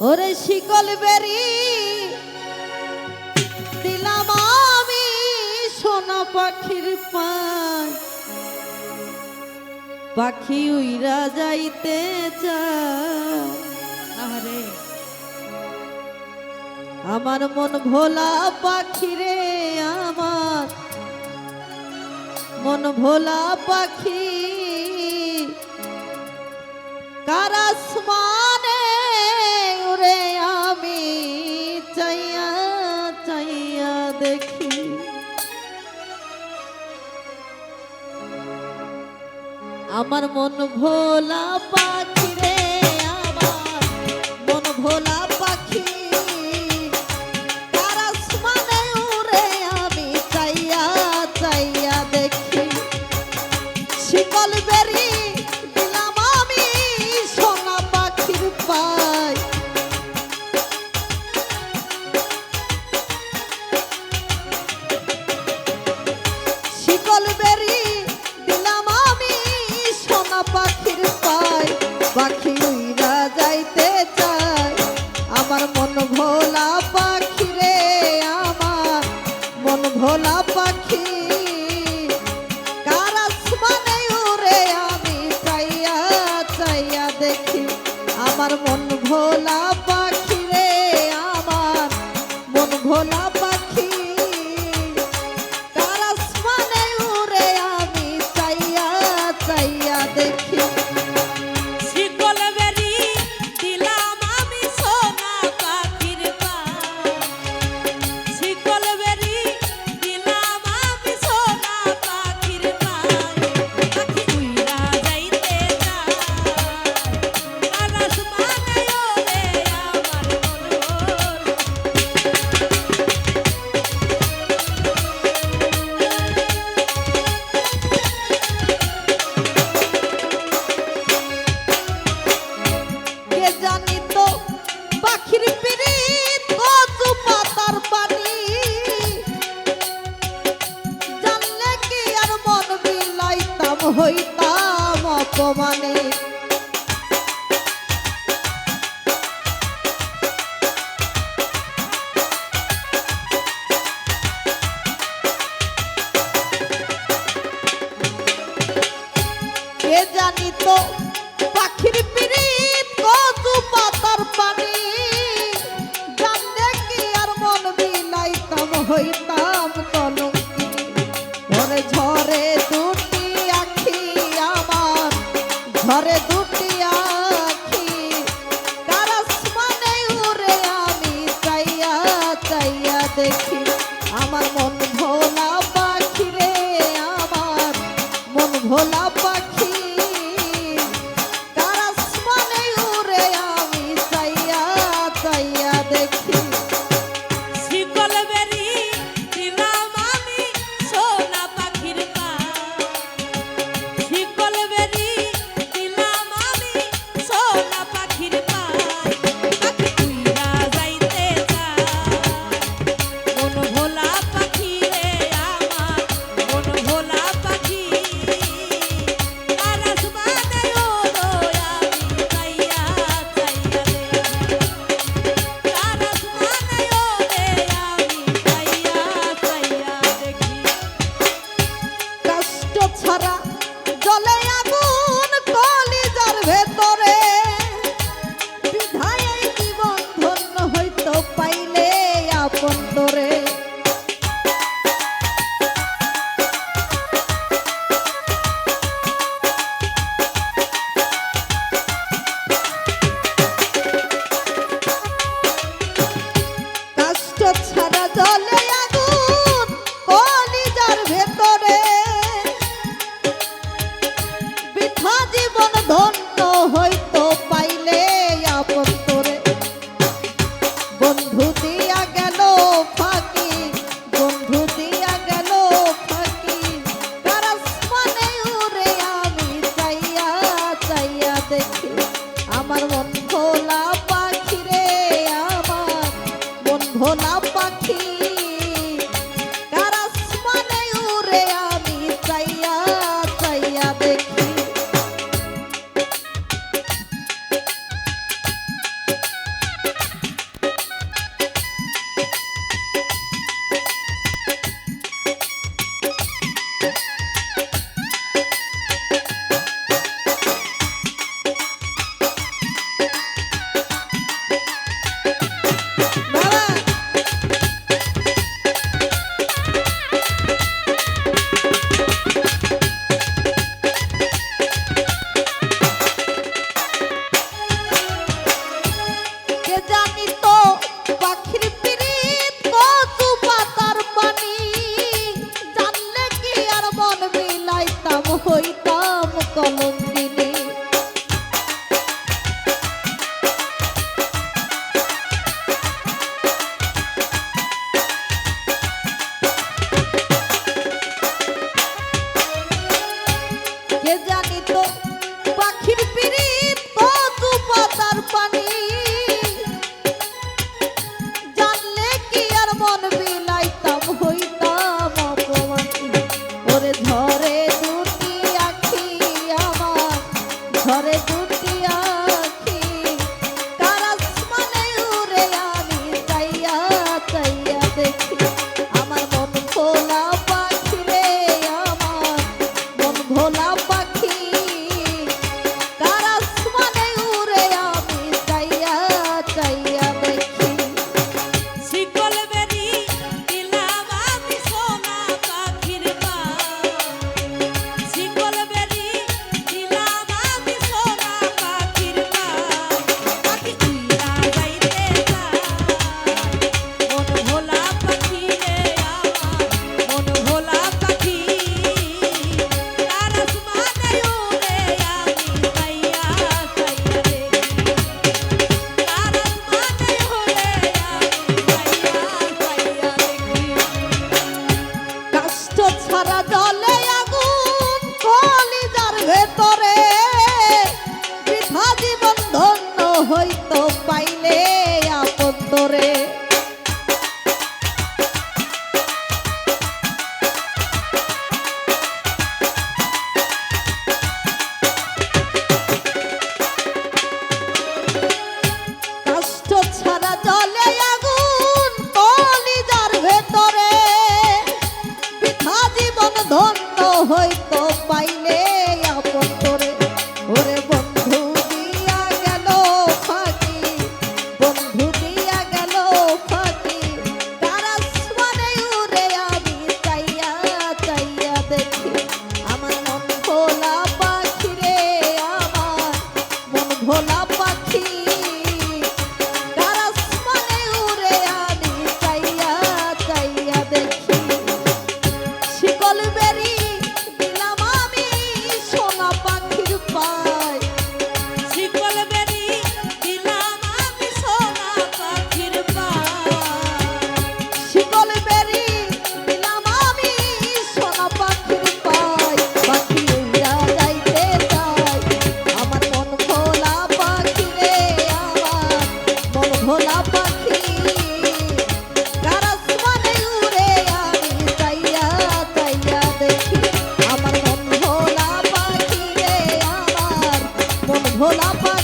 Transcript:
ওরে শিকল বেরি দিলাম আমি সোনা পাখির পায়, পাখি উইরা যাইতে চায়। আরে আমার মন ভোলা পাখি রে, আমার মন ভোলা পাখি কার আসমানে উড়ে আমি চাইয়া চাইয়া দেখি। আমার মন ভোলা পাখি রে, আমার মন ভোলা পাখি কার আসমানে উড়ে আমি চাইয়া চাইয়া দেখি। শিকল বেরি দিলাম আমি সোনা পাখির পায়, শিকল বেরি দিলাম আমি সোনা পাখির পায়, পাখি উইরা যাইতে চায়। আমার মন ভোলা পাখি রে, আমার মন ভোলা পাখি কার আসমানে উড়ে আমি চাইয়া চাইয়া দেখি। আমার মন ভোলা পাখি রে, আমার মন ভোলা পাখি কার আসমানে উড়ে আমি চাইয়া চাইয়া দেখি। শিকল বেরি দিলাম আমি সোনা পাখির পায়, শিকল বেরি দিলাম আমি সোনা পাখির পায়, পাখি উইরা যাইতে চায়। কার আসমানে ওরে আমার মন কে জানি তো পাখির পিরিত কচু পাতার পানি, জানলে কি আর মন বিলাইতাম হইতাম অপমানে। কে জানি তো পাখির পিরিত কচু পাতার পানি, জানলে কি আর মন বিলাইতাম হইতাম কলঙ্কিনী। ঝরে ঝরে দুটি আখি আমার, ঝরে দুটি আখি কার আসমানে উড়ে আমি চাইয়া চাইয়া দেখি। আমার মন ভোলা পাখি রে, আমার মন ভোলা পাখি কার আসমানে উড়ে আমি চাইয়া চাইয়া দেখি। শিকল বেরি দিলাম আমি সোনা পাখির পায়, শিকল বেরি দিলাম আমি সোনা পাখির পায়, পাখি উইরা যাইতে চায়। মন ভোলা পাখি রে, আমার মন ভোলা পাখি কার আসমানে ওরে আমি চাইয়া চাইয়া দেখি। কার আসমানে ওরে আমি চাইয়া চাইয়া দেখি। কষ্ট ছাড়া জ্বলে আগুন কলিজার ভেতরে, বিধায় এই জীবন ধন্য হইতো পাইলে আপন তোরে। কষ্ট ছাড়া জ্বলে আগুন কলিজার ভেতরে, বৃথা জীবন ধন্য হইতো পাইলে আপন তোরে। বন্ধু দিয়া গেল ফাঁকি, বন্ধু দিয়া গেল ফাঁকি কার আসমানে উড়ে আমি চাইয়া চাইয়া দেখি। আমার মন ভোলা পাখি রে, আমার মন ভোলা পাখি কার আসমানে উড়ে আমি চাইয়া চাইয়া দেখি। কে জানি তো পাখির পিরিত কচু পাতার পানি জানলে কি আর মন বিলাইতাম হইতাম অপমানী ওরে ঝরে দুটি আখি আমার ঝরে দুটি আখি কার আসমানে উড়ে আমি চাইয়া চাইয়া দেখি আমার মন ভোলা পাখি রে আমার মন ভোলা পাখি কার আসমানে উড়ে আমি চাইয়া চাইয়া দেখি শিকল বেরি দিলাম আমি সোনা পাখির পা শিকল বেরি দিলাম আমি সোনা পাখির পা পাখি উইরা যাইতে চায় মন ভোলা পাখি রে আমার মন ভোলা পাখি তার আসমানে উড়ে আমি চাইয়া চাইয়া দেখি তার আসমানে উড়ে কষ্ট ছাড়া জলে আগুন কলিজার ভেতরে বৃথা জীবন ধন্য হইতো পাইলে আপন তোরে কষ্ট ছাড়া জলে আগুন কলিজার ভেতরে বৃথা জীবন ধন্য হইতো পাইলে আপন তোরে ওরে বন্ধু দিয়া গেল ফাঁকি বন্ধু দিয়া গেল ফাঁকি তার আসমানে উড়ে আমি চাইয়া চাইয়া দেখি আমার মন ভোলা পাখি রে আমার মন ভোলা পাখি কার আসমানে উড়ে আমি চাইয়া চাইয়া দেখি শিকল বেরি দিলাম আমি সোনা পাখির পায় শিকল বেরি দিলাম আমি সোনা পাখির পা শিকল বেরি দিলাম আমি সোনা পাখির পায় পাখি উড়া যাইতে চায় আমার মন ভোলা পাখি রে আমার মন ভোলা পাখি কার আসমানে উড়ে আমি চাইয়া চাইয়া দেখি আমার মন ভোলা পাখি রে আমার মন ভোলা পাখি